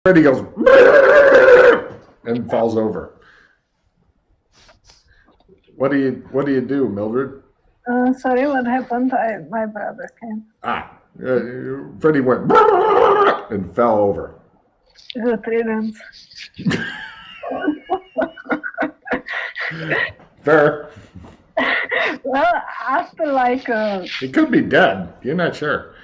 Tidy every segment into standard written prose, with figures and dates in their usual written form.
Freddy goes and falls over. What do you do, Mildred? Sorry, what happened? My brother came. Freddy went and fell over. Good riddance. Fair. Well, after he could be dead. You're not sure.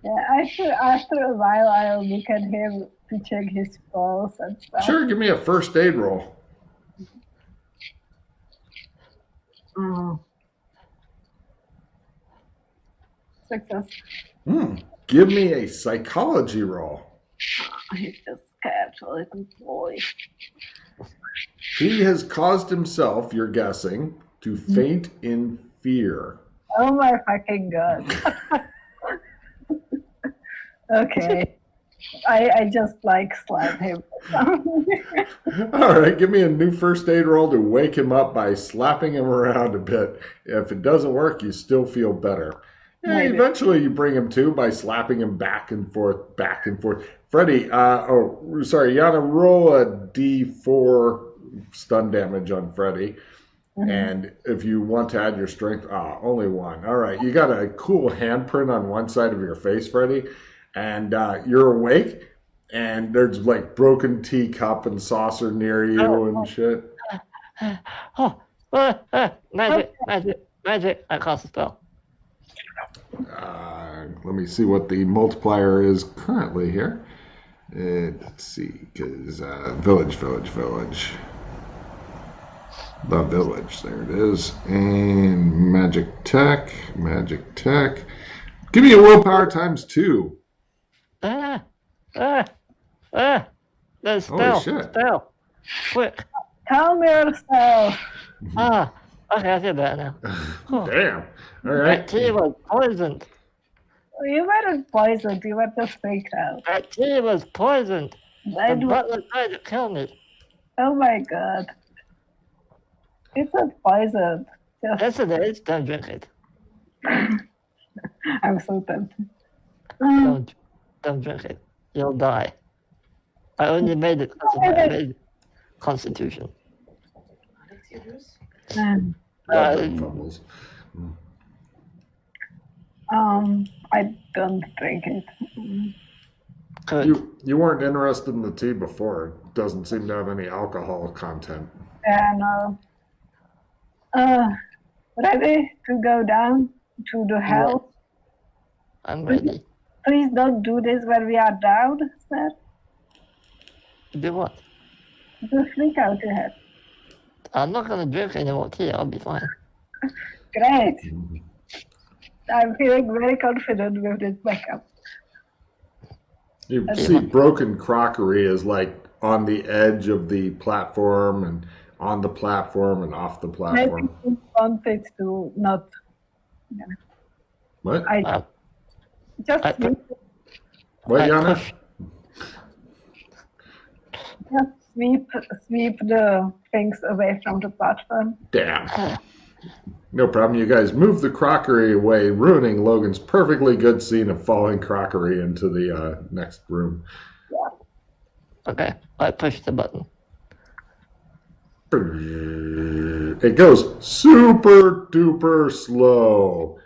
Yeah, after a while, I'll look at him to check his pulse and stuff. Sure, give me a first aid roll. Success. Give me a psychology roll. He's just scared, little boy. He has caused himself, you're guessing, to faint in fear. Oh my fucking god. Okay. I just slap him. All right, give me a new first aid roll to wake him up by slapping him around a bit. If it doesn't work, you still feel better. Yeah, eventually you bring him to by slapping him back and forth, back and forth. Freddy, Yana, roll a D4 stun damage on Freddy. Mm-hmm. And if you want to add your strength, only one. All right, you got a cool handprint on one side of your face, Freddy. And you're awake, and there's broken teacup and saucer near you and shit. Magic, I cast a spell. Let me see what the multiplier is currently here. Let's see, because village. The village, there it is. And magic tech. Give me a willpower times 2. The spell. Spell. Quick. Tell me yourself. Okay, I feel better now. Damn. All right. That tea was poisoned. You weren't poisoned. You were just freaked out. That tea was poisoned. The butler tried to kill me. Oh my god. It's not poisoned. Yes, it is. Don't drink it. I'm so tempted. Don't drink it. You'll die. I only made it because I made Constitution. I don't drink it. You weren't interested in the tea before. It doesn't seem to have any alcohol content. Yeah, no. Ready to go down to the house? I'm ready. Please don't do this when we are down, sir. Do what? The freak out you have. I'm not going to drink any more tea. I'll be fine. Great. I'm feeling very confident with this backup. You see broken crockery is on the edge of the platform and on the platform and off the platform. I want it to not... Yeah. What? What, Yana? Just sweep the things away from the platform. Damn. No problem. You guys move the crockery away, ruining Logan's perfectly good scene of falling crockery into the next room. Yeah. Okay, I push the button. It goes super duper slow.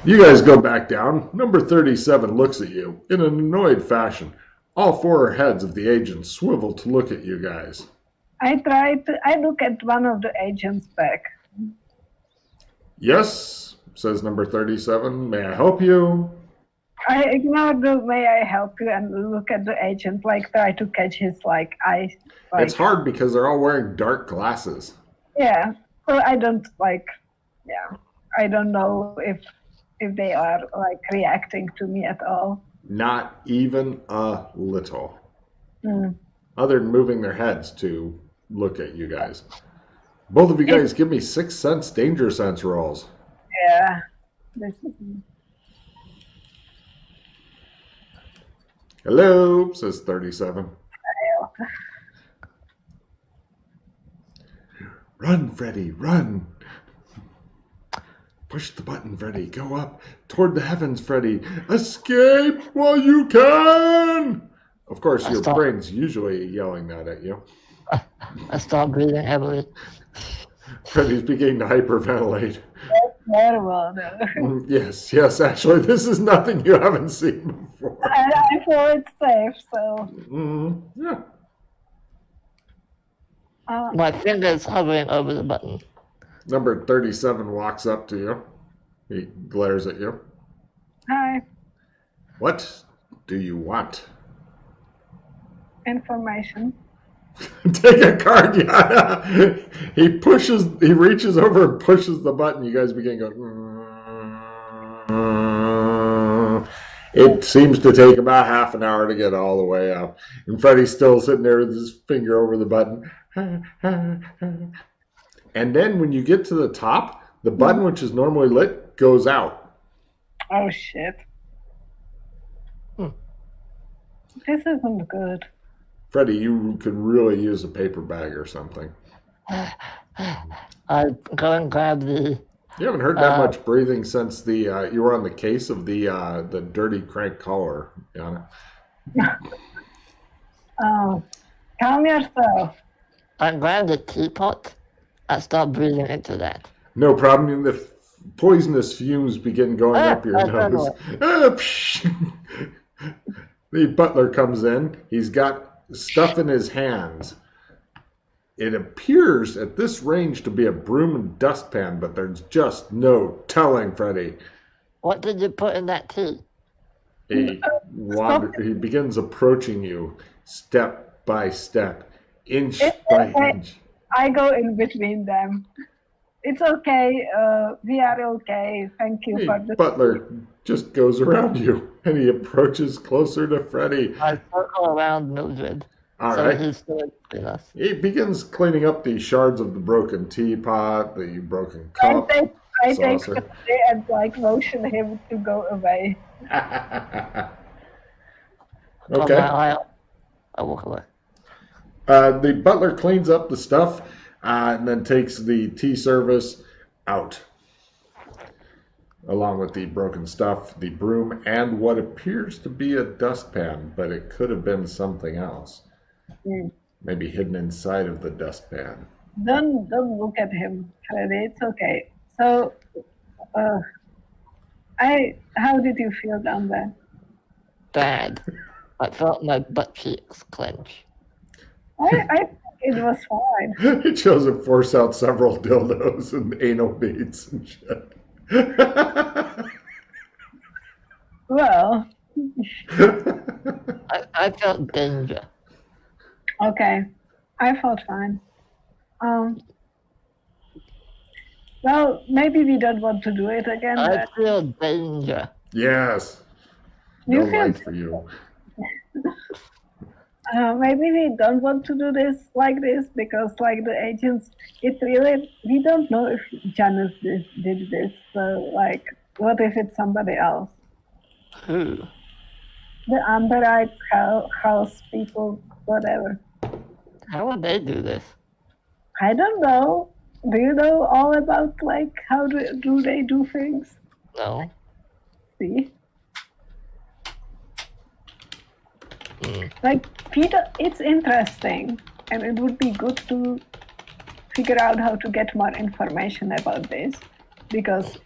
You guys go back down. Number 37 looks at you in an annoyed fashion. All 4 heads of the agents swivel to look at you guys. I look at one of the agents back. Yes, says number 37. May I help you? I ignore the may I help you and look at the agent, try to catch his eyes. It's hard because they're all wearing dark glasses. Yeah, so I don't I don't know if they are reacting to me at all. Not even a little. Mm. Other than moving their heads to look at you guys. Both of you guys give me 6 sense danger sense rolls. Yeah. Hello, says 37. Run, Freddy, run. Push the button, Freddy. Go up toward the heavens, Freddy. Escape while you can! Of course, your brain's usually yelling that at you. I start breathing heavily. Freddy's beginning to hyperventilate. That's terrible, though. Yes, actually, this is nothing you haven't seen before. I feel it's safe, so. Yeah. My finger's hovering over the button. Number 37 walks up to you. He glares at you. Hi. What do you want? Information. Take a card, yeah. He reaches over and pushes the button. You guys begin going. It seems to take about half an hour to get all the way up. And Freddy's still sitting there with his finger over the button. And then when you get to the top, the button, which is normally lit, goes out. Oh, shit. This isn't good. Freddy, you could really use a paper bag or something. I go and grab the... You haven't heard that much breathing since you were on the case of the dirty crank caller, Yana. Calm yourself. I grab the teapot. I start breathing into that. No problem. The poisonous fumes begin going up your nose. The butler comes in. He's got stuff in his hands. It appears at this range to be a broom and dustpan, but there's just no telling, Freddy. What did you put in that tea? He begins approaching you step by step, inch by inch. I go in between them. It's okay. We are okay. Thank you for this. Butler just goes around you, and he approaches closer to Freddy. I circle around Mildred. All right. He's still between us. He begins cleaning up the shards of the broken teapot, the broken cup. I take Freddy and motion him to go away. Okay. I walk away. The butler cleans up the stuff and then takes the tea service out, along with the broken stuff, the broom, and what appears to be a dustpan, but it could have been something else. Maybe hidden inside of the dustpan. Don't look at him, Freddy. It's okay. So, how did you feel down there? Bad. I felt my butt cheeks clench. I think it was fine. It shows him force out several dildos and anal beads and shit. Well, I felt danger. Okay, I felt fine. Well, maybe we don't want to do it again. I feel danger. Yes. You no feel life for you. Maybe we don't want to do this like this because, like the agents, we don't know if Janice did this. So, like, what if it's somebody else? Who? The underwrite house people, whatever. How would they do this? I don't know. Do you know all about, like, how do they do things? No. See? Like, Peter, it's interesting, and it would be good to figure out how to get more information about this, because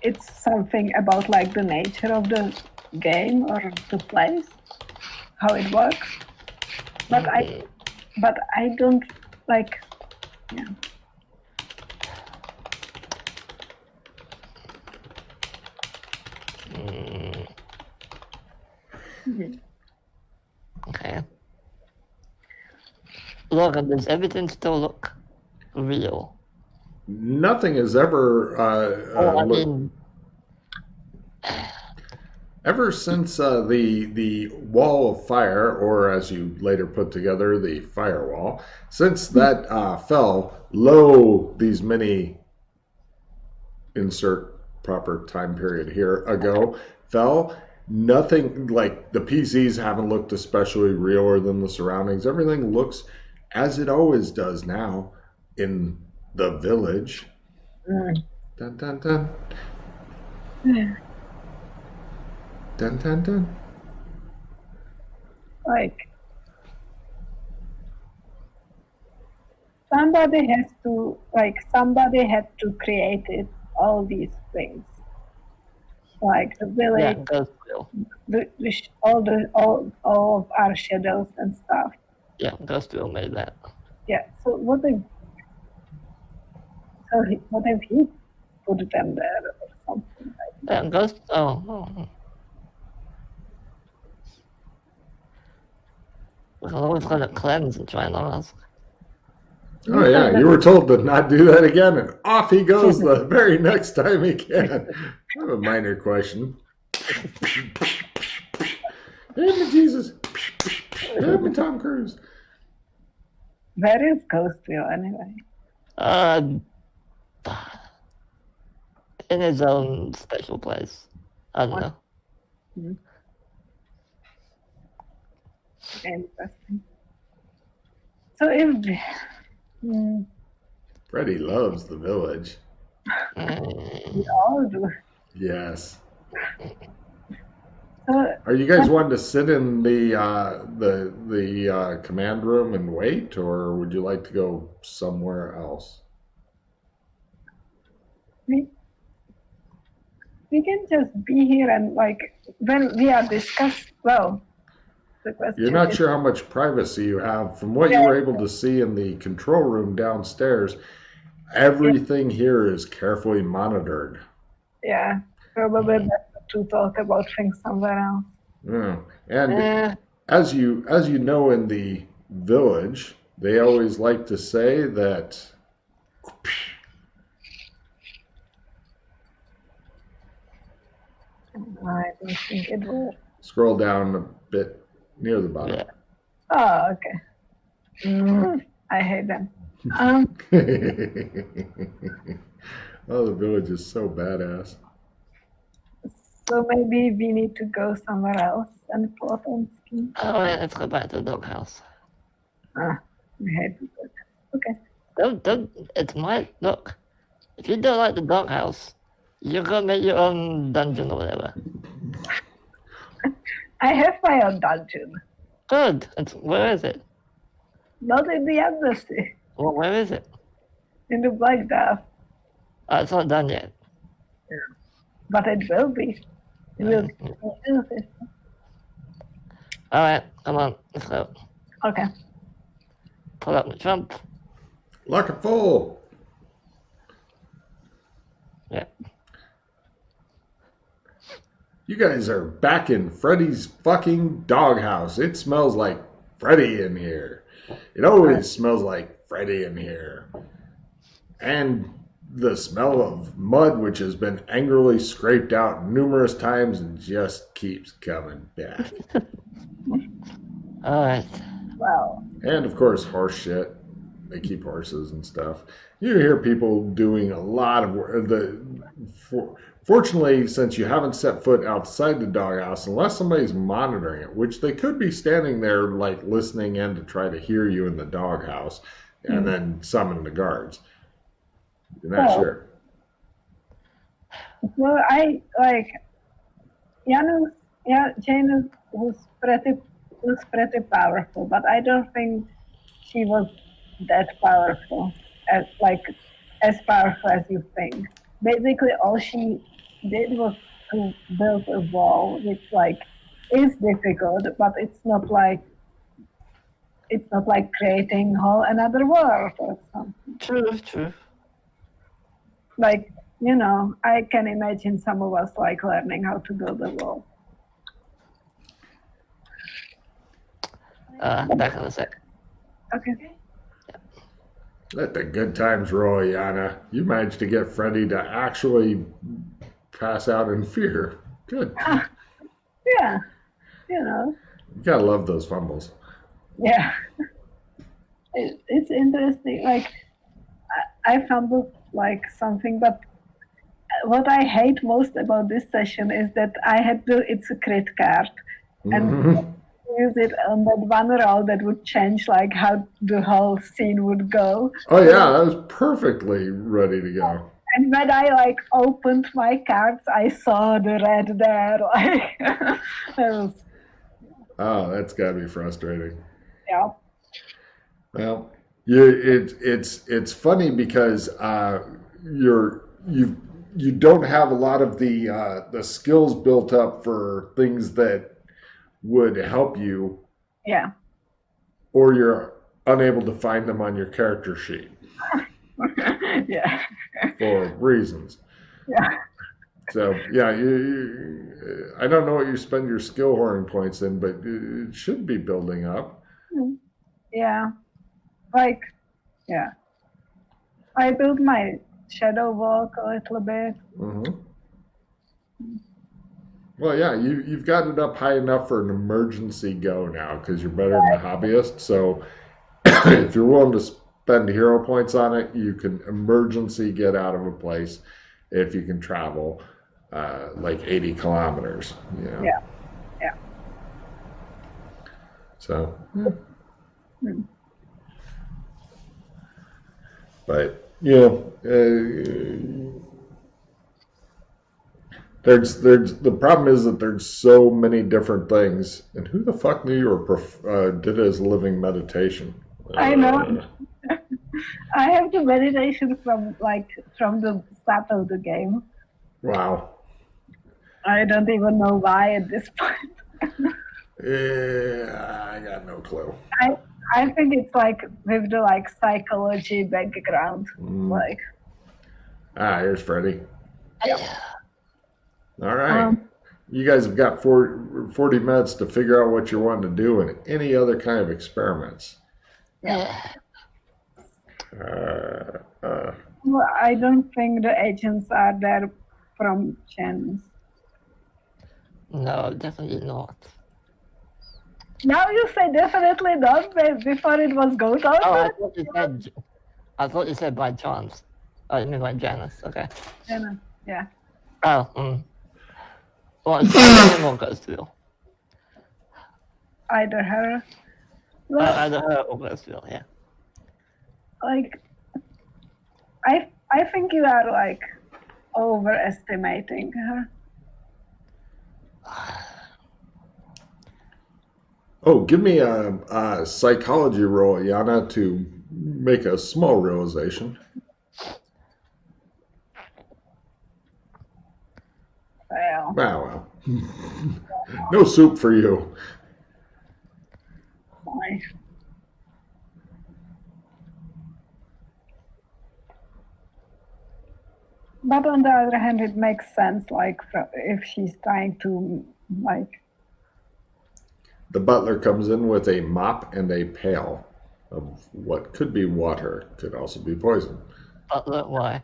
it's something about, like, the nature of the game or the place, how it works. But I don't, like, yeah. Okay. Look, does everything still look real? Nothing has ever ever since the wall of fire, or as you later put together, the firewall, since that fell, these many, insert proper time period here, ago, fell, nothing, like, the PCs haven't looked especially realer than the surroundings. Everything looks as it always does now in the village. Dun dun dun. Dun dun dun. Like, somebody had to create it, all these things. Like the village, Yeah, Ghost will. all of our shadows and stuff. Yeah, Ghost will made that. Yeah. So what if he put them there or something like that? Yeah, Ghost. Oh. We can always let it cleanse and try and ask. Oh yeah, you were told to not do that again, and off he goes the very next time he can. I have a minor question. Damn it, Jesus. Damn it, Tom Cruise. Where is Ghostville anyway? In his own special place. I don't know. Interesting. So if Freddy loves the village. we all do. Yes. So Are you guys wanting to sit in the command room and wait, or would you like to go somewhere else? we can just be here and like when we are discussed. Well, the question You're not is, sure how much privacy you have. From what you were able to see in the control room downstairs, everything here is carefully monitored. Yeah, probably better to talk about things somewhere else. Yeah. And as you know, in the village, they always like to say that I don't think it will. scroll down a bit near the bottom. Yeah. Oh, okay. I hate them. Oh, the village is so badass. So maybe we need to go somewhere else and plot on ski. Oh, yeah, let's go back to the doghouse. I hate it. Okay. Don't. It's my look. If you don't like the doghouse, you go make your own dungeon or whatever. I have my own dungeon. Good. Where is it? Not in the Undersea. Well, where is it? In the Black Dove. Oh, it's not done yet. But it will be. It will be. All right, come on, let's go. Okay. Pull up the trump. Lock it full. Yeah. You guys are back in Freddy's fucking doghouse. It smells like Freddy in here. It always smells like Freddy in here. And the smell of mud, which has been angrily scraped out numerous times and just keeps coming back. All right. Well. And of course, horse shit. They keep horses and stuff. You hear people doing a lot of work. Fortunately, since you haven't set foot outside the doghouse, unless somebody's monitoring it, which they could be standing there like listening in to try to hear you in the doghouse and then summon the guards. You're not sure. Well, I like Janus. Yeah, Janus was pretty powerful, but I don't think she was that powerful, as powerful as you think. Basically, all she did was to build a wall, which is difficult, but it's not like creating whole another world or something. True. I can imagine some of us learning how to build a wall. Back in a sec. Okay. Let the good times roll, Yana. You managed to get Freddy to actually pass out in fear. Good. Yeah. You gotta love those fumbles. Yeah. It's interesting. I fumbled something, but what I hate most about this session is that it's a crit card. And use it on that one roll that would change how the whole scene would go. Oh yeah, that was perfectly ready to go. And when I like opened my cards, I saw the red there. Like it was. Oh, that's gotta be frustrating. Yeah. Well, it's funny because you don't have a lot of the skills built up for things that would help you. Yeah. Or you're unable to find them on your character sheet. Yeah. For reasons. Yeah. So yeah, I don't know what you spend your skill hoarding points in, but it should be building up. Yeah. Like, yeah. I built my shadow walk a little bit. Mm-hmm. Well, yeah, you've got it up high enough for an emergency go now because you're better than a hobbyist. So if you're willing to spend hero points on it, you can emergency get out of a place if you can travel like 80 kilometers. You know? Yeah. Yeah. So, but there's the problem is that there's so many different things, and who the fuck knew you were did it as living meditation? I know. I have the meditation from the start of the game. Wow. I don't even know why at this point. Yeah, I got no clue. I think it's like with the like psychology background. Like here's Freddie. Yeah. All right. You guys have got 40 minutes to figure out what you want to do and any other kind of experiments. Yeah. Well, I don't think the agents are there from Janus. No, definitely not. Now you say definitely not, but before it was Ghost Hunter? Oh, I thought you said by chance. Oh, you mean by Janus, okay. Janus, yeah. Oh, well, it's either him or Ghostville. Either her. Well, Either her or Ghostville, yeah. Like, I think you are like overestimating her. Oh, give me a psychology roll, Yana, to make a small realization. Well. Wow. No soup for you. Why? But on the other hand, it makes sense, like, if she's trying to, like... The butler comes in with a mop and a pail of what could be water, could also be poison. Butler, why?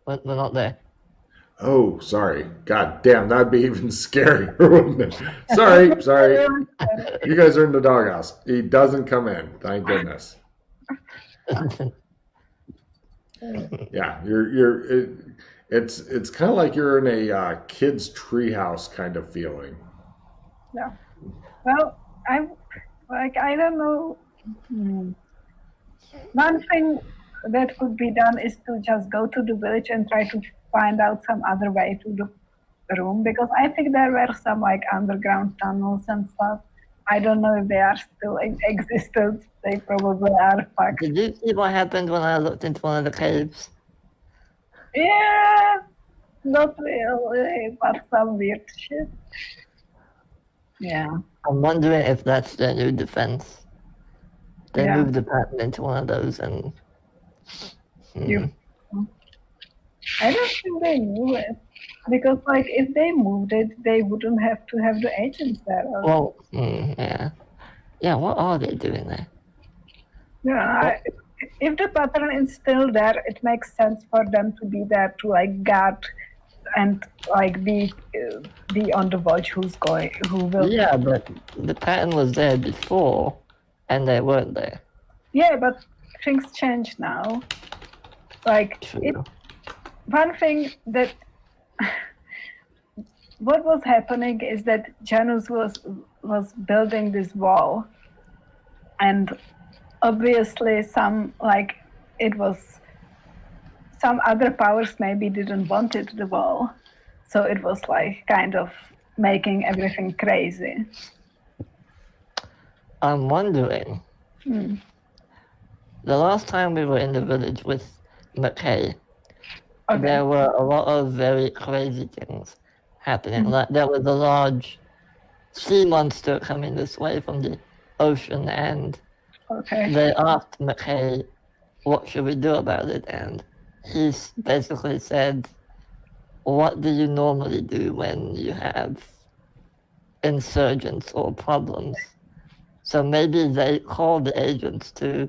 We're not there. Oh, sorry. God damn, that'd be even scarier, wouldn't it? Sorry. You guys are in the doghouse. He doesn't come in, thank goodness. Yeah, it's kind of like you're in a kid's treehouse kind of feeling. Yeah. Well, I don't know. One thing that could be done is to just go to the village and try to find out some other way to the room, because I think there were some like underground tunnels and stuff. I don't know if they are still in existence. They probably are fucked. Did you see what happened when I looked into one of the caves? Yeah, not really, but some weird shit. Yeah. I'm wondering if that's their new defense. They Yeah. moved the pattern into one of those and... I don't think they move it. Because, like, if they moved it, they wouldn't have to have the agents there. Well, yeah. Yeah, what are they doing there? Yeah, if the pattern is still there, it makes sense for them to be there to, like, guard and, like, be on the watch who will... Yeah, but the pattern was there before, and they weren't there. Yeah, but things change now. Like, one thing that... what was happening is that Janus was building this wall, and obviously it was some other powers maybe didn't want it, the wall. So it was like kind of making everything crazy. I'm wondering, the last time we were in the village with McKay, there were a lot of very crazy things happening. Like there was a large sea monster coming this way from the ocean, and they asked McKay, what should we do about it? And he basically said, what do you normally do when you have insurgents or problems? So maybe they called the agents to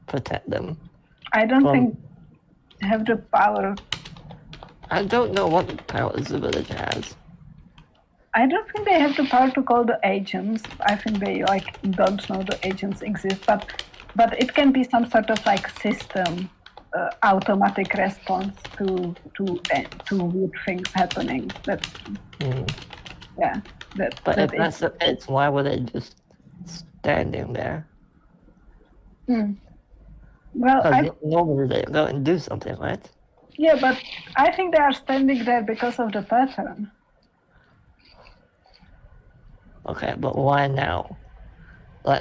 protect them. I don't think they have the power. I don't know what powers the village has. I don't think they have the power to call the agents. I think they don't know the agents exist, but it can be some sort of system, automatic response to weird things happening. That's yeah. But if that's the case, why were they just standing there? Well, normally they go and do something, right? Yeah, but I think they are standing there because of the pattern. Okay, but why now?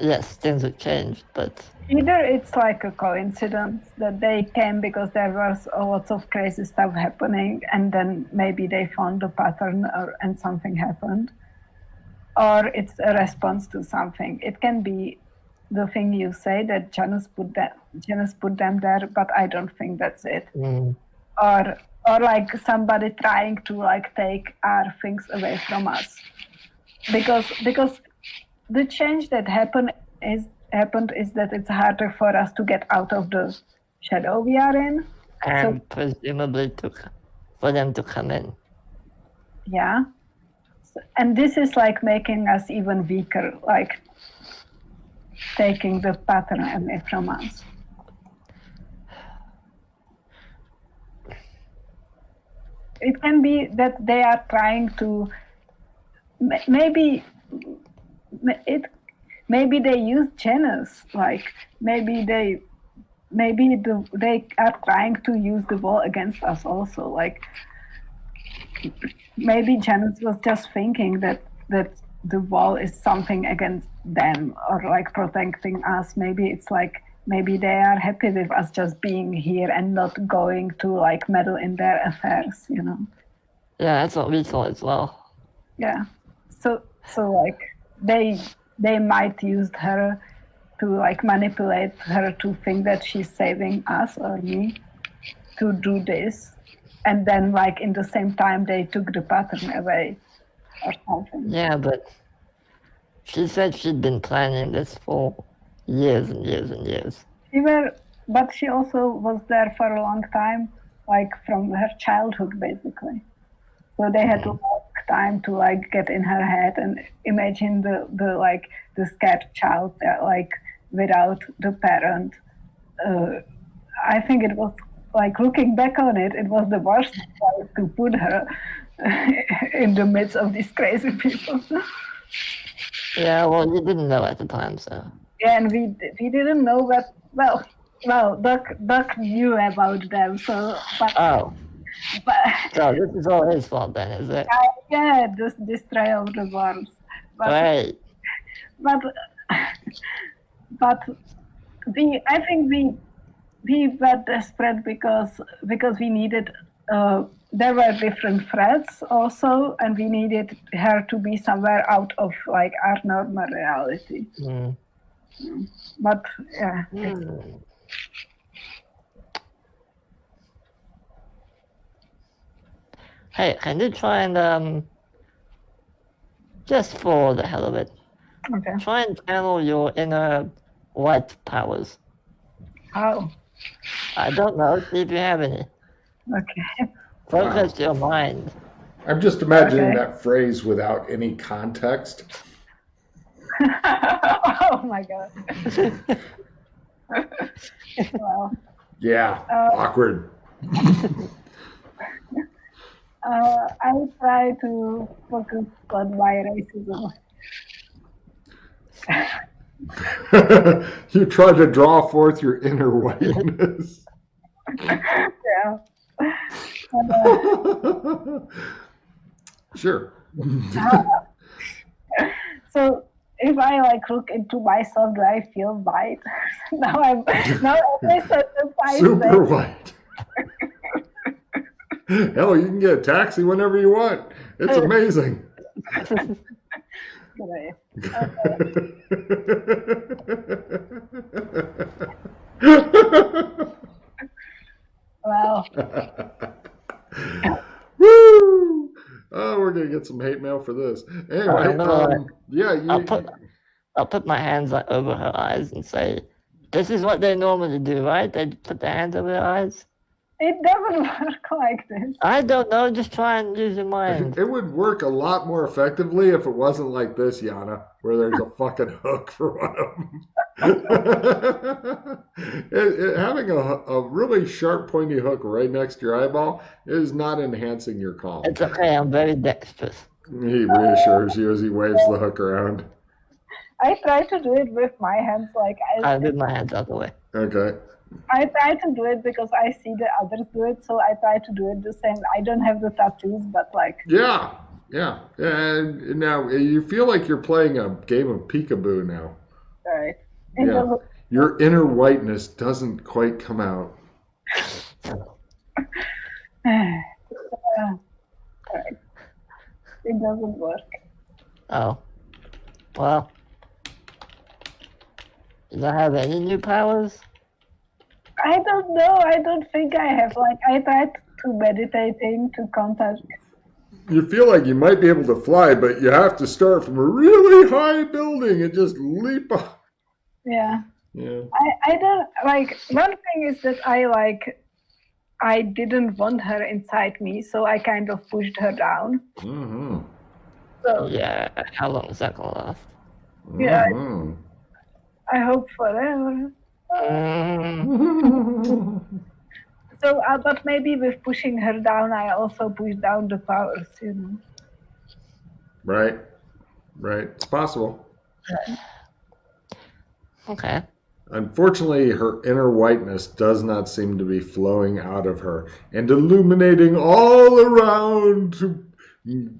Yes, things have changed, but... Either it's like a coincidence that they came because there was lots of crazy stuff happening, and then maybe they found the pattern and something happened. Or it's a response to something. It can be the thing you say, that Janus put them there, but I don't think that's it. Or somebody trying to take our things away from us. Because the change that happened is that it's harder for us to get out of the shadow we are in. And presumably for them to come in. Yeah. And this is making us even weaker, taking the pattern away from us. It can be that they are trying to maybe they use Janus, maybe they are trying to use the wall against us also, maybe Janus was just thinking that the wall is something against them or protecting us. Maybe it's maybe they are happy with us just being here and not going to meddle in their affairs, Yeah, that's what we thought as well. Yeah. So they might use her to manipulate her to think that she's saving us or me to do this, and then in the same time they took the pattern away or something. Yeah, but she said she'd been planning this for years and years and years. But she also was there for a long time, from her childhood basically. So they had a long time to get in her head and imagine the scared child without the parent. I think it was looking back on it, it was the worst to put her in the midst of these crazy people. Yeah, well, you didn't know at the time, so. Yeah, and we didn't know that. Well, Doc knew about them, so. So this is all his fault then, is it? Yeah, this destroy of the worms. Right. But I think we were desperate because we needed. There were different threats also, and we needed her to be somewhere out of our normal reality. But yeah. Hey, can you try and just for the hell of it, try and channel your inner white powers? How? I don't know. See if you have any. Okay. Focus your mind. I'm just imagining that phrase without any context. Oh my god. Well. Yeah, awkward. I try to focus on my racism. You try to draw forth your inner whiteness. Yeah. Sure. So if I like look into myself, do I feel white? now every sentence I Super say. white. Hell, you can get a taxi whenever you want. It's amazing. Great. Well. Woo! Oh, we're gonna get some hate mail for this. Anyway, yeah, I'll put my hands like over her eyes and say, "This is what they normally do, right? They put their hands over their eyes." It doesn't work like this. I don't know. Just try and use your mind. It would work a lot more effectively if it wasn't like this, Yana, where there's a fucking hook for one of them. Having a really sharp, pointy hook right next to your eyeball is not enhancing your calm. It's okay. I'm very dexterous. He reassures you as he waves the hook around. I try to do it with my hands, like I move my hands out the way. Okay. I try to do it because I see the others do it, so I try to do it the same. I don't have the tattoos, but like... Yeah. And now you feel like you're playing a game of peekaboo now. Right. Yeah. Your inner whiteness doesn't quite come out. Right. It doesn't work. Oh. Well. Do I have any new powers? I don't know. I don't think I have. Like, I tried to meditating to contact. You feel like you might be able to fly, but you have to start from a really high building and just leap up. Yeah. Yeah. I don't like. One thing is that I didn't want her inside me, so I kind of pushed her down. Mm-hmm. So yeah, how long is that gonna last? Yeah. Mm-hmm. I hope forever. So, but maybe with pushing her down, I also push down the powers, you know. Right. It's possible. Okay. Unfortunately, her inner whiteness does not seem to be flowing out of her and illuminating all around to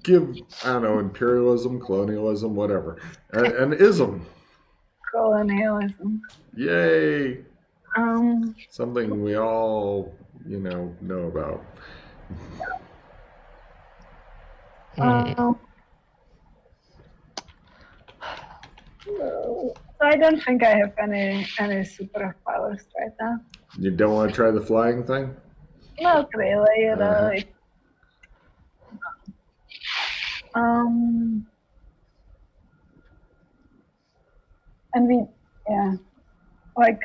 give, I don't know, imperialism, colonialism, whatever, an ism. Colonialism. Yay. Um, Something we all, know about. So I don't think I have any superpowers right now. You don't want to try the flying thing? Not really, you know. And we, yeah, like,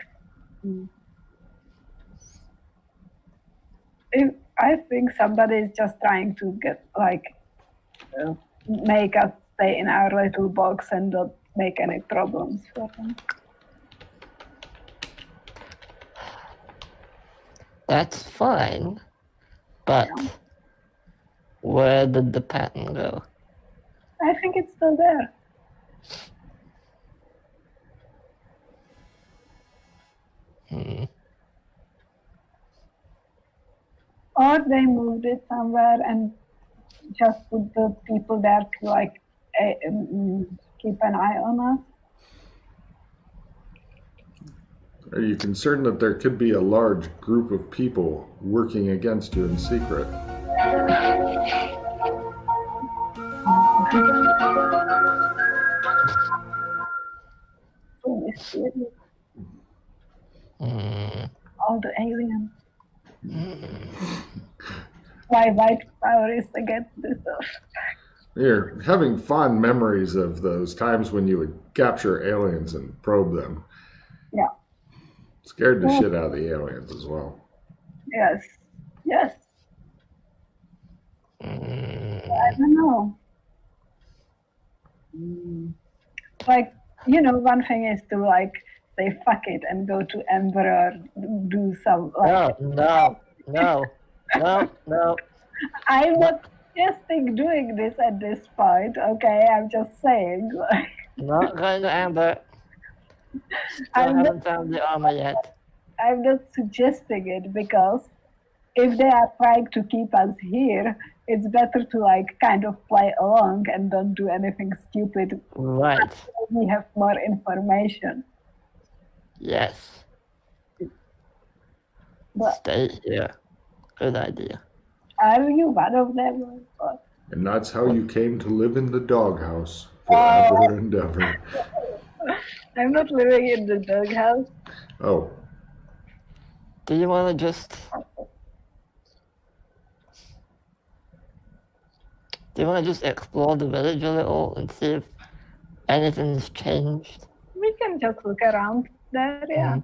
if I think somebody is just trying to get, like, make us stay in our little box and not make any problems for them. That's fine, but where did the pattern go? I think it's still there. Or they moved it somewhere and just put the people there to, like, keep an eye on us. Are you concerned that there could be a large group of people working against you in secret? So mysterious. All the aliens. Why white power is against this stuff. You're having fond memories of those times when you would capture aliens and probe them. Yeah. Scared the shit out of the aliens as well. Yes. I don't know. Like, one thing is to, like, say fuck it and go to Ember or do some, like... No. I'm not suggesting doing this at this point, okay? I'm just saying, like... Not going to Amber. Still haven't found the armor yet. I'm not suggesting it because if they are trying to keep us here, it's better to like kind of play along and don't do anything stupid. Right. We have more information. Yes. But stay here. Good idea. are you one of them? Or... And that's how you came to live in the doghouse forever and ever. I'm not living in the doghouse. Oh. Do you want to just... Do you want to just explore the village a little and see if anything's changed? We can just look around there, yeah.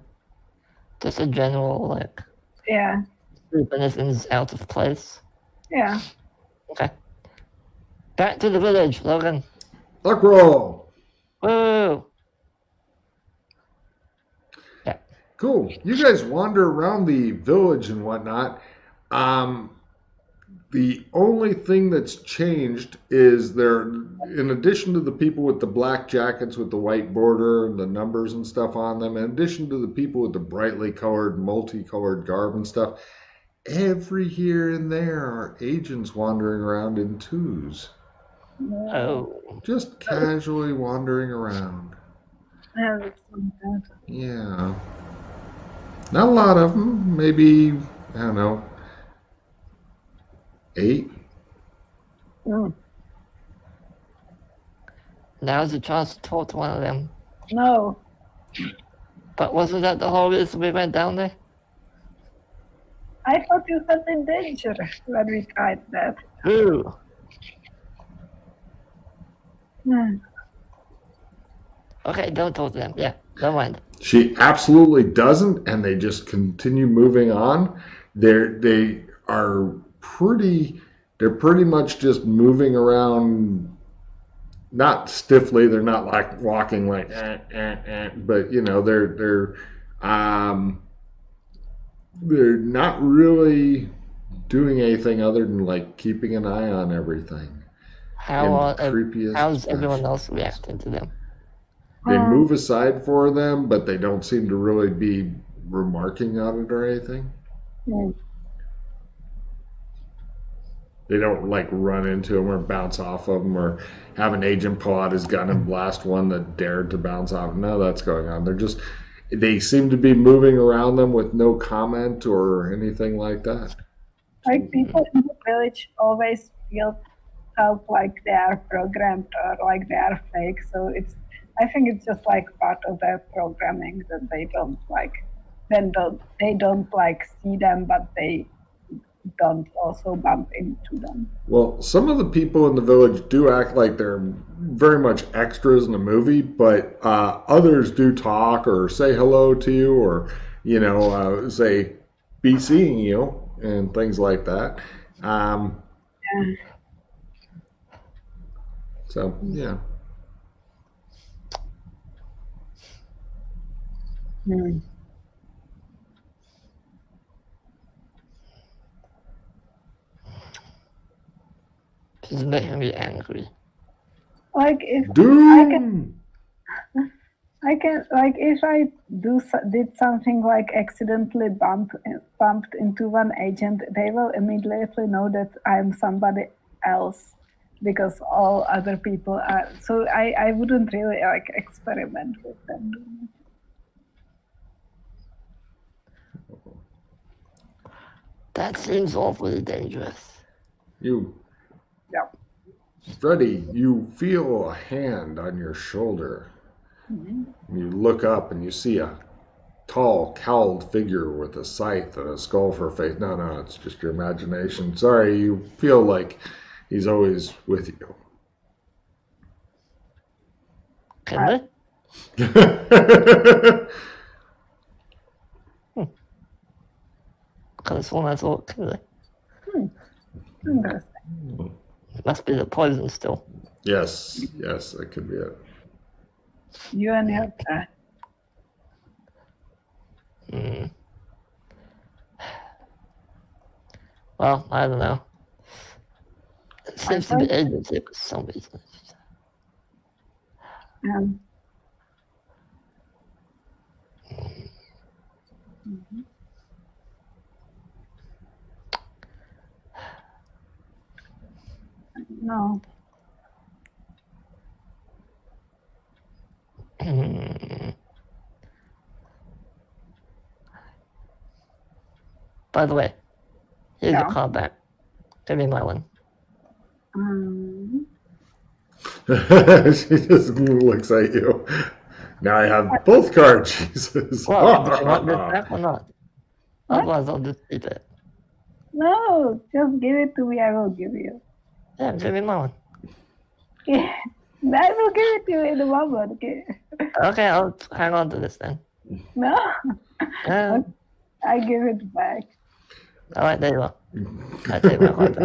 Just a general, like... Yeah. See if anything's out of place. Yeah. Okay. Back to the village, Logan. Luck roll! Woo! Yeah. Cool. You guys wander around the village and whatnot. The only thing that's changed is there, in addition to the people with the black jackets with the white border and the numbers and stuff on them, in addition to the people with the brightly colored, multicolored garb and stuff, every here and there are agents wandering around in twos. Oh. Just casually wandering around. Yeah. Not a lot of them. Maybe, I don't know, 8. Now's the chance to talk to one of them. No. But wasn't that the whole reason we went down there? I thought you felt in danger when we tried that. Ooh. Okay, don't talk to them. Yeah, don't mind. She absolutely doesn't, and they just continue moving on. They are pretty. They're pretty much just moving around, not stiffly. They're not like walking like, but you know they're not really doing anything other than like keeping an eye on everything. How's everyone else reacting to them? They move aside for them, but they don't seem to really be remarking on it or anything. They don't like run into them or bounce off of them or have an agent pull out his gun and blast one that dared to bounce off. No, that's going on. They seem to be moving around them with no comment or anything like that. Like people in the village always felt like they are programmed or like they are fake. So I think it's just like part of their programming that they don't like. They don't like see them, but they don't also bump into them. Well, some of the people in the village do act like they're very much extras in the movie, but others do talk or say hello to you or, say, be seeing you and things like that. So, yeah. She's making me angry. Like if if I did something like accidentally bumped into one agent, they will immediately know that I'm somebody else because all other people are. So I wouldn't really like experiment with them. That seems awfully dangerous. Freddy, you feel a hand on your shoulder. You look up and you see a tall, cowled figure with a scythe and a skull for a face. No, it's just your imagination. Sorry, you feel like he's always with you. Can they? Because one I thought, can they? Interesting. Must be the poison still. Yes, that could be it. You and your cat. Well, I don't know. It seems to be agency for some reason. Mm-hmm. No. By the way, here's Yeah. a callback. Give me my one. She just looks at you. Now I have both cards, she says. Well, do you want this back or not? What? Otherwise, I'll just keep it. No, just give it to me. I will give you. Yeah, give me my one. Yeah. I will give it to you in a moment. Okay. Okay, I'll hang on to this then. No. Yeah. I give it back. All right, there you go. I take my card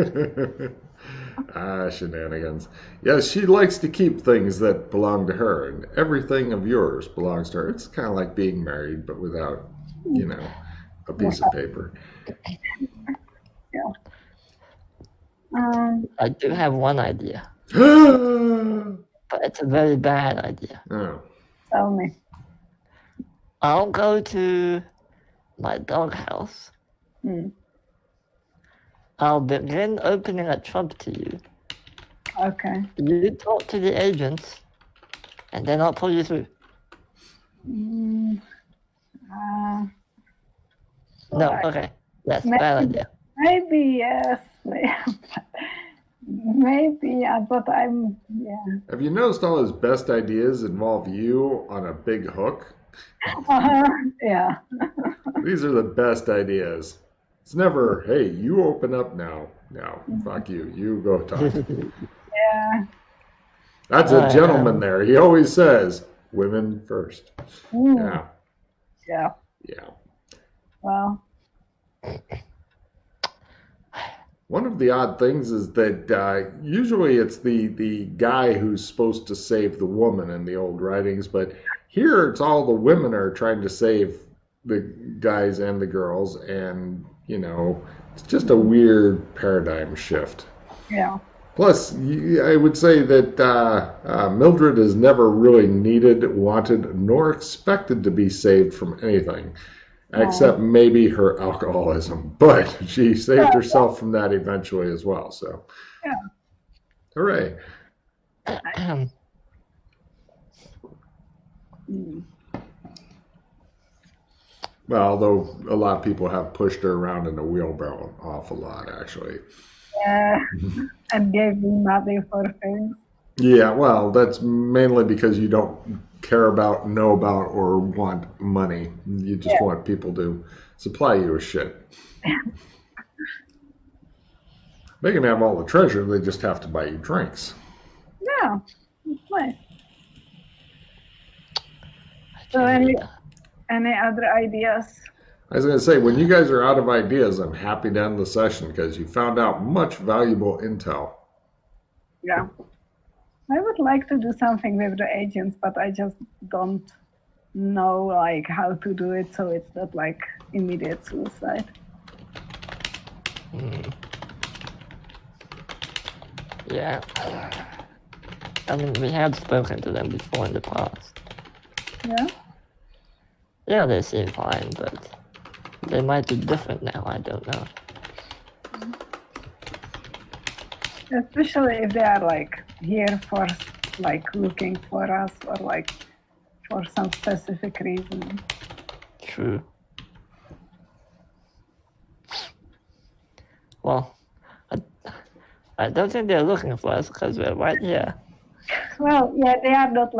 back. Shenanigans. Yes, she likes to keep things that belong to her, and everything of yours belongs to her. It's kind of like being married, but without, a piece of paper. Yeah. I do have one idea, Oh. but it's a very bad idea. Tell me. I'll go to my doghouse. I'll begin opening a trunk to you. Okay. You talk to the agents, and then I'll pull you through. No. No, okay. Yes, bad idea. Maybe yes. Maybe, but yeah. Have you noticed all his best ideas involve you on a big hook? Yeah. These are the best ideas. It's never, hey, you open up now. No, fuck you. You go talk. Yeah. That's a gentleman there. He always says, women first. Yeah. Yeah. Yeah. Well. One of the odd things is that usually it's the guy who's supposed to save the woman in the old writings, but here it's all the women are trying to save the guys and the girls, and it's just a weird paradigm shift. Yeah. Plus, I would say that Mildred is never really needed, wanted, nor expected to be saved from anything. Except maybe her alcoholism, but she saved herself from that eventually as well. So, hooray! Well, although a lot of people have pushed her around in a wheelbarrow an awful lot, actually. Yeah, and gave me money for things. Yeah, well, that's mainly because you don't care about, know about, or want money. You just want people to supply you with shit. They can have all the treasure, they just have to buy you drinks. Yeah, it's nice. So any other ideas? I was going to say, when you guys are out of ideas, I'm happy to end the session because you found out much valuable intel. Yeah. I would like to do something with the agents, but I just don't know how to do it, so it's not like immediate suicide. Yeah. I mean, we have spoken to them before in the past. Yeah? Yeah, they seem fine, but they might be different now, I don't know. Especially if they are here for looking for us or for some specific reason. True. Well, I don't think they're looking for us because we're right here. Well, yeah, they are not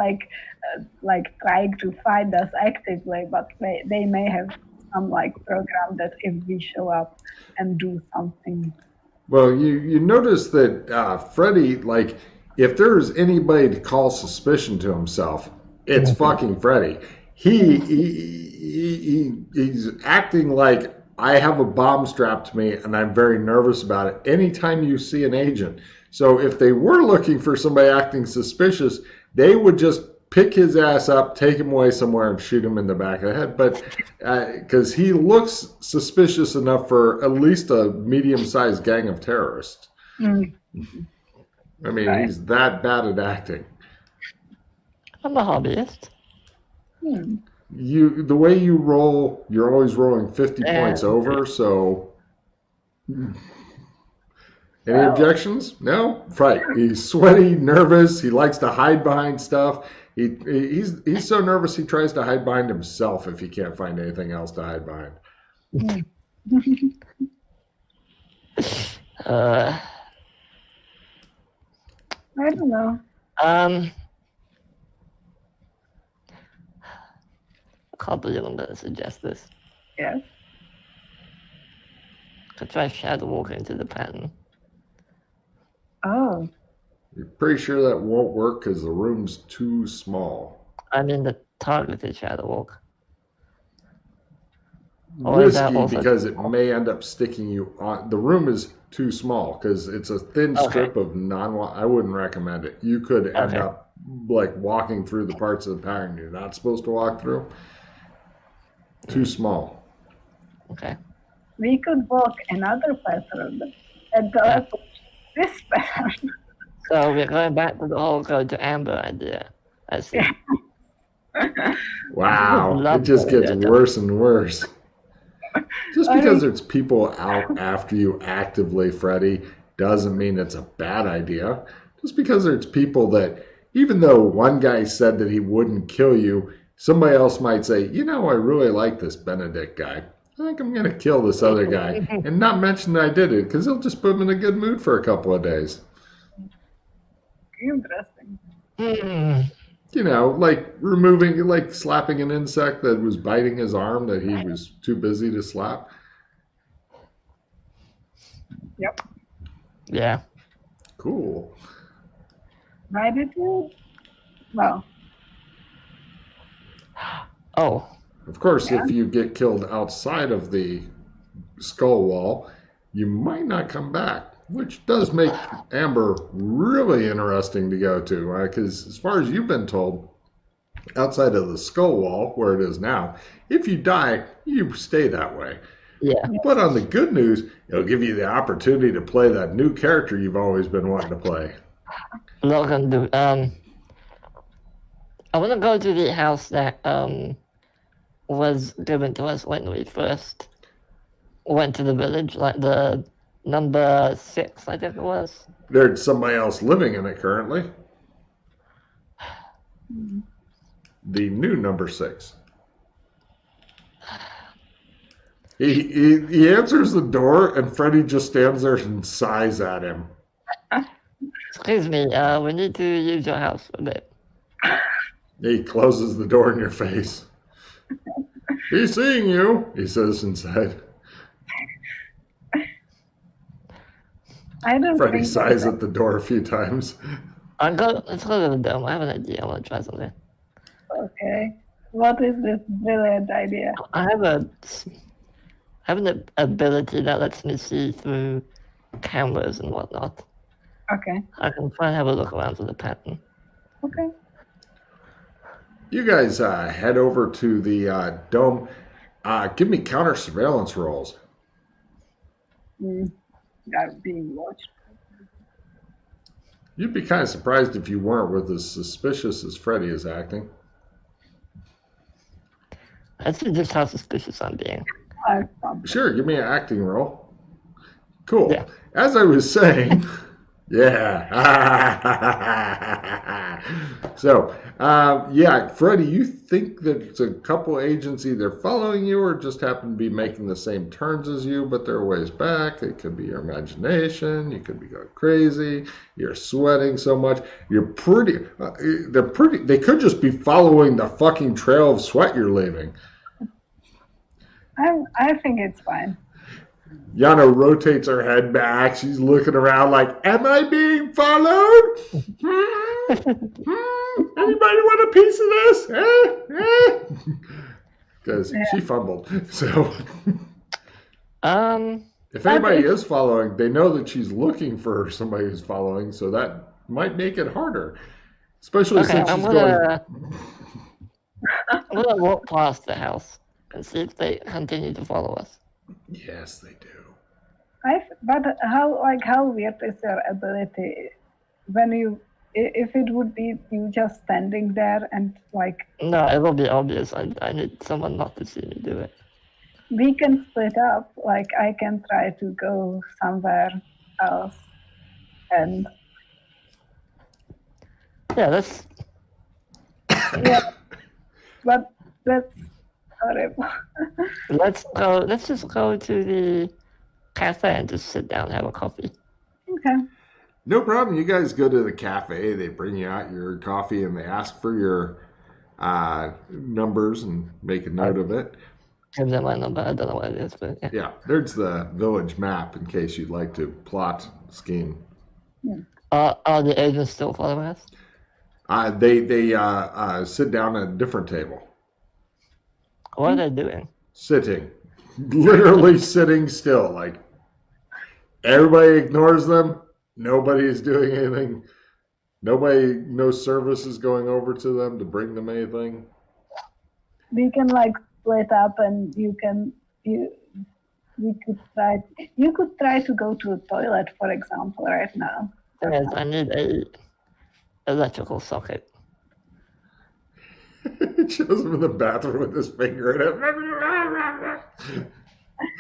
trying to find us actively, but they may have some program that if we show up and do something. Well, you notice that Freddy, if there's anybody to call suspicion to himself, it's fucking Freddy. He's acting like I have a bomb strapped to me and I'm very nervous about it anytime you see an agent. So if they were looking for somebody acting suspicious, they would just pick his ass up, take him away somewhere, and shoot him in the back of the head. But because he looks suspicious enough for at least a medium-sized gang of terrorists. I mean, he's that bad at acting. I'm a hobbyist. The way you roll, you're always rolling 50 points over, so any objections? No? Right. He's sweaty, nervous, he likes to hide behind stuff. He's so nervous he tries to hide behind himself if he can't find anything else to hide behind. I don't know. I can't believe I'm going to suggest this. Yes. Could try shadow walking into the pattern. Oh. You're pretty sure that won't work because the room's too small. I mean, the targeted shadow walk. Or Risky because it may end up sticking you on. The room is too small because it's a thin strip of I wouldn't recommend it. You could end up like walking through the parts of the pattern you're not supposed to walk through. Too small. Okay. We could walk another pattern and go this pattern. So we're going back to the whole go to Amber idea. I see. Wow. It just gets worse and worse. Just because there's people out after you actively, Freddy, doesn't mean it's a bad idea. Just because there's people that, even though one guy said that he wouldn't kill you, somebody else might say, I really like this Benedict guy. I think I'm going to kill this other guy. And not mention that I did it, because he'll just put him in a good mood for a couple of days. Interesting. Like slapping an insect that was biting his arm that he was too busy to slap. Yep. Yeah. Cool. Why did you? Well. Oh. Of course, if you get killed outside of the skull wall, you might not come back, which does make Amber really interesting to go to, because as far as you've been told, outside of the skull wall, where it is now, if you die, you stay that way. Yeah. But on the good news, it'll give you the opportunity to play that new character you've always been wanting to play. Logan, I want to go to the house that was given to us when we first went to the village, like the number 6, I think it was. There's somebody else living in it currently. The new number 6. He answers the door, and Freddy just stands there and sighs at him. Excuse me, we need to use your house for a bit. He closes the door in your face. He's seeing you, he says inside. Freddy sighs at the door a few times. Let's go to the dome. I have an idea. I want to try something. Okay. What is this brilliant idea? I have an ability that lets me see through cameras and whatnot. Okay. I can try and have a look around for the pattern. Okay. You guys head over to the dome. Give me counter surveillance rolls. I'm being watched. You'd be kind of surprised if you weren't with as suspicious as Freddy is acting. Let's see just how suspicious I'm being. Sure, give me an acting roll. Cool. Yeah. As I was saying, yeah. So, Freddy, you think that it's a couple agents either following you or just happen to be making the same turns as you, but they're a ways back. It could be your imagination. You could be going crazy. You're sweating so much. They could just be following the fucking trail of sweat you're leaving. I think it's fine. Yana rotates her head back. She's looking around like, am I being followed? Anybody want a piece of this? Because she fumbled. So, if anybody is following, they know that she's looking for somebody who's following, so that might make it harder. Especially since she's going... I'm going to walk past the house and see if they continue to follow us. Yes, they do. But how weird is your ability when if it would be you just standing there and like... No, it will be obvious. I need someone not to see me do it. We can split up. Like, I can try to go somewhere else. And... Yeah, that's... Yeah. But that's horrible. Let's just go to the cafe and just sit down and have a coffee. Okay. No problem. You guys go to the cafe. They bring you out your coffee and they ask for your numbers and make a note of it. Give them my number. I don't know what it is, but yeah. Yeah, there's the village map in case you'd like to plot scheme. Yeah. Are the agents still following us? They sit down at a different table. What are they doing? Sitting. Literally sitting still. Like, everybody ignores them. Nobody's doing anything. No service is going over to them to bring them anything. We can like split up and you could try to go to a toilet, for example, right now. Yes, I need a electrical socket. It shows him in the bathroom with his finger in it.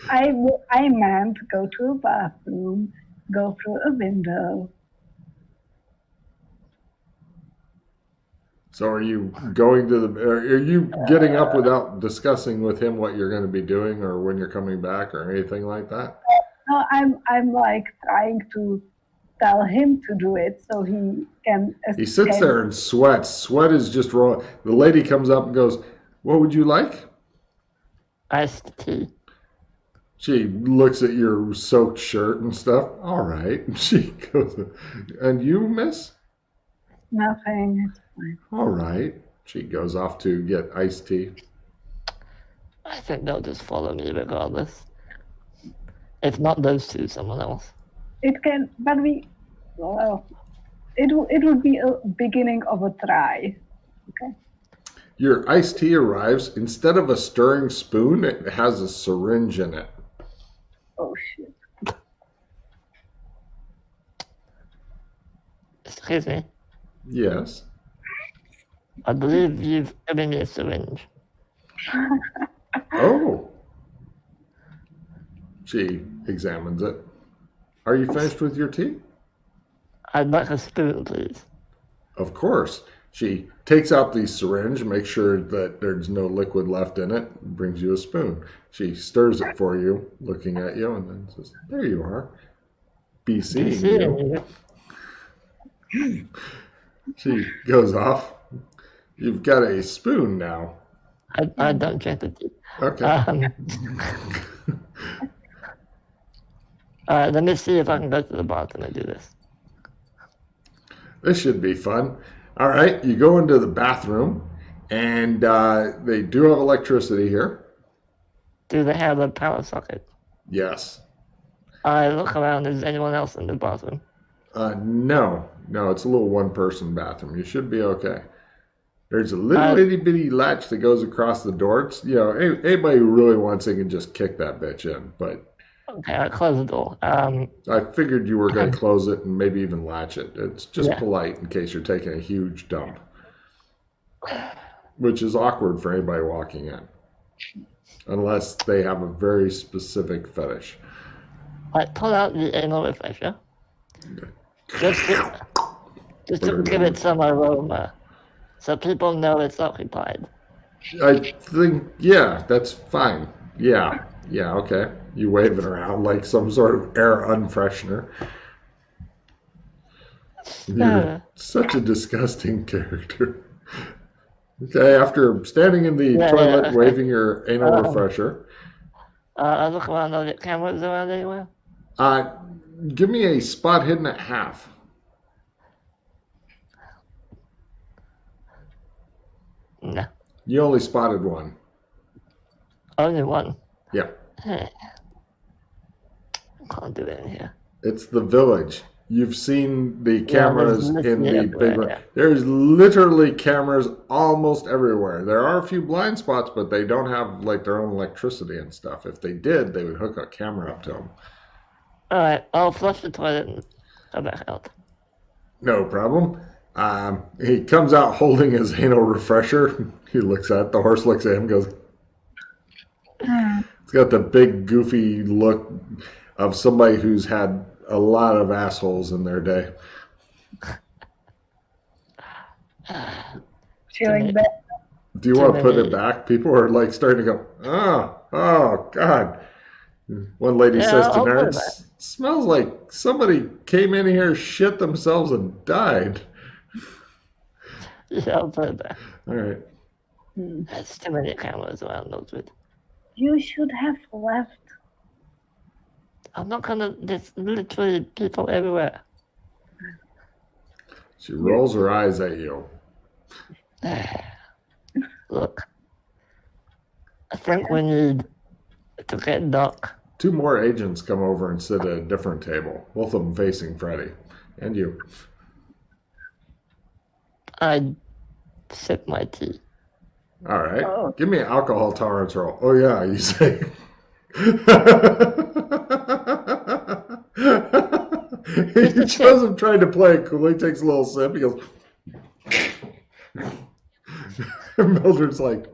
I meant go to a bathroom, go through a window. So are you going to are you getting up without discussing with him what you're going to be doing or when you're coming back or anything like that? No, I'm like trying to tell him to do it so he can escape. He sits there and sweats. Sweat is just rolling. The lady comes up and goes, "What would you like?" Iced tea. She looks at your soaked shirt and stuff. All right. She goes, "And you, miss?" Nothing. It's fine. All right. She goes off to get iced tea. I think they'll just follow me regardless. If not those two, someone else. It can, but it would be a beginning of a try. Okay. Your iced tea arrives. Instead of a stirring spoon, it has a syringe in it. Oh shit. Excuse me. Yes. I believe you've given me a syringe. Oh. She examines it. Are you finished with your tea? I'd like a spoon, please. Of course. She takes out the syringe, makes sure that there's no liquid left in it, and brings you a spoon. She stirs it for you, looking at you, and then says, "There you are. Be seeing you." She goes off. You've got a spoon now. I don't drink the tea. Okay. Let me see if I can go to the bathroom and do this. This should be fun. All right, you go into the bathroom, and they do have electricity here. Do they have a power socket? Yes. I look around. Is anyone else in the bathroom? No, it's a little one-person bathroom. You should be okay. There's a little itty-bitty latch that goes across the door. It's, anybody who really wants it can just kick that bitch in, but... Okay, I close the door. I figured you were going to close it and maybe even latch it. It's just polite in case you're taking a huge dump, which is awkward for anybody walking in, unless they have a very specific fetish. I pull out the anal refresher. Just to give it some aroma, so people know it's occupied. I think, that's fine. Yeah, okay. You wave it around like some sort of air unfreshener. You're such a disgusting character. Okay, after standing in the toilet waving your anal refresher. I look around. Are there cameras around anywhere? Give me a spot hidden at half. No. You only spotted one. Only one? Yeah. Can't do it in here. It's the village. You've seen the cameras in the big room. Yeah. There's literally cameras almost everywhere. There are a few blind spots, but they don't have like their own electricity and stuff. If they did, they would hook a camera up to them. All right, I'll flush the toilet and come back out. No problem. He comes out holding his anal refresher. He looks at it. The horse looks at him and goes, it's got the big goofy look of somebody who's had a lot of assholes in their day. Feeling bad. Do you want to put it back? People are like starting to go, oh, God. One lady says to Nerd, it smells like somebody came in here, shit themselves, and died. Yeah, I'll put it back. All right. There's too many cameras around those with. You should have left. I'm not gonna. There's literally people everywhere. She rolls her eyes at you. Look, I think we need to get Doc. 2 more agents come over and sit at a different table, both of them facing Freddy and you. I sip my tea. All right. Give me an alcohol tolerance roll. Oh, yeah, you say. He shows him trying to play it cool. He takes a little sip. He goes. Mildred's like,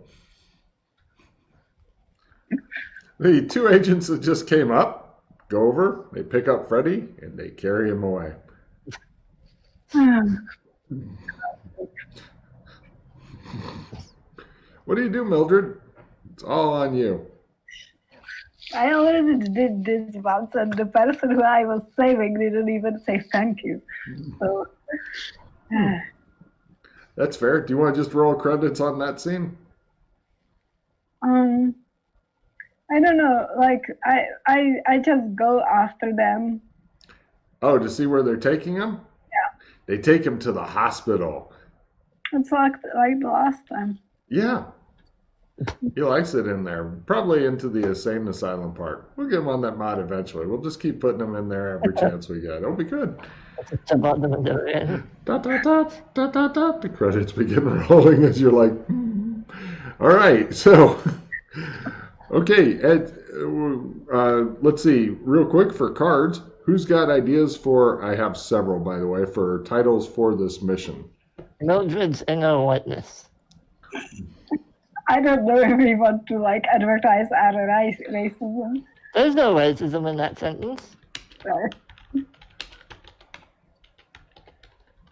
the 2 agents that just came up go over, they pick up Freddy, and they carry him away. What do you do, Mildred? It's all on you. I already did this once, and the person who I was saving didn't even say thank you. So. That's fair. Do you want to just roll credits on that scene? I don't know. Like I just go after them. Oh, to see where they're taking him? Yeah. They take him to the hospital. It's like the last time. Yeah. He likes it in there. Probably into the insane asylum part. We'll get him on that mod eventually. We'll just keep putting him in there every chance we get. It'll be good. About them in the end. The credits begin rolling as you're like, all right. So, okay, Ed, let's see, real quick for cards. Who's got ideas for? I have several, by the way, for titles for this mission. Mildred's inner whiteness. I don't know if we want to like advertise our racism. There's no racism in that sentence. Right.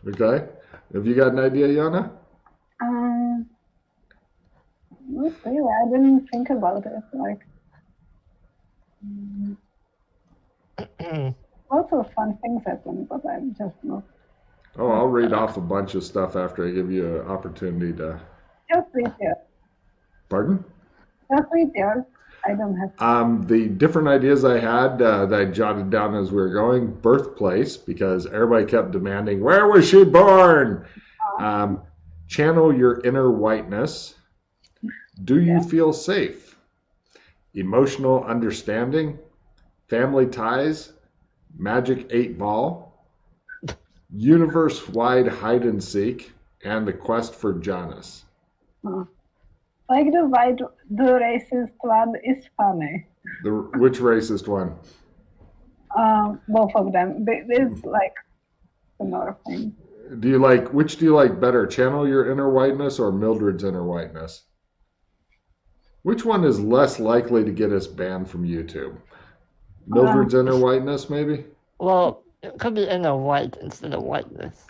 Okay. Have you got an idea, Yana? Not really. I didn't think about it. Like, lots of fun things happen, but I'm just not. Oh, I'll read off a bunch of stuff after I give you an opportunity to. Just read yours. Pardon? Just read yours. I don't have to. The different ideas I had that I jotted down as we were going: birthplace, because everybody kept demanding, "Where was she born?" Channel your inner whiteness. Do you feel safe? Emotional understanding, family ties, magic 8 ball, universe-wide hide and seek, and the quest for Janus. Like the racist one is funny. Which racist one? Both of them. It's like another thing. Which do you like better? Channel your inner whiteness or Mildred's inner whiteness? Which one is less likely to get us banned from YouTube? Mildred's inner whiteness, maybe? Well, it could be inner white instead of whiteness.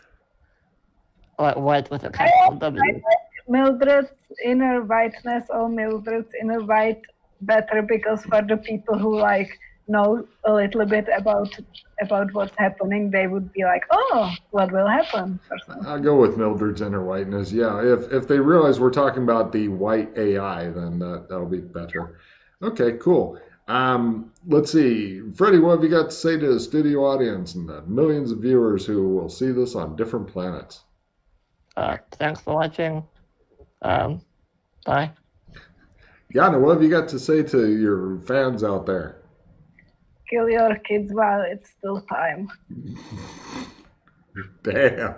Like white with a capital W. I like Mildred's inner whiteness or Mildred's inner white better, because for the people who like know a little bit about what's happening, they would be like, oh, what will happen? I'll go with Mildred's inner whiteness. Yeah, if they realize we're talking about the white AI, then that'll be better. Okay, cool. Let's see. Freddie, what have you got to say to the studio audience and the millions of viewers who will see this on different planets? Thanks for watching. Bye. Yana, what have you got to say to your fans out there? Kill your kids while it's still time. Damn.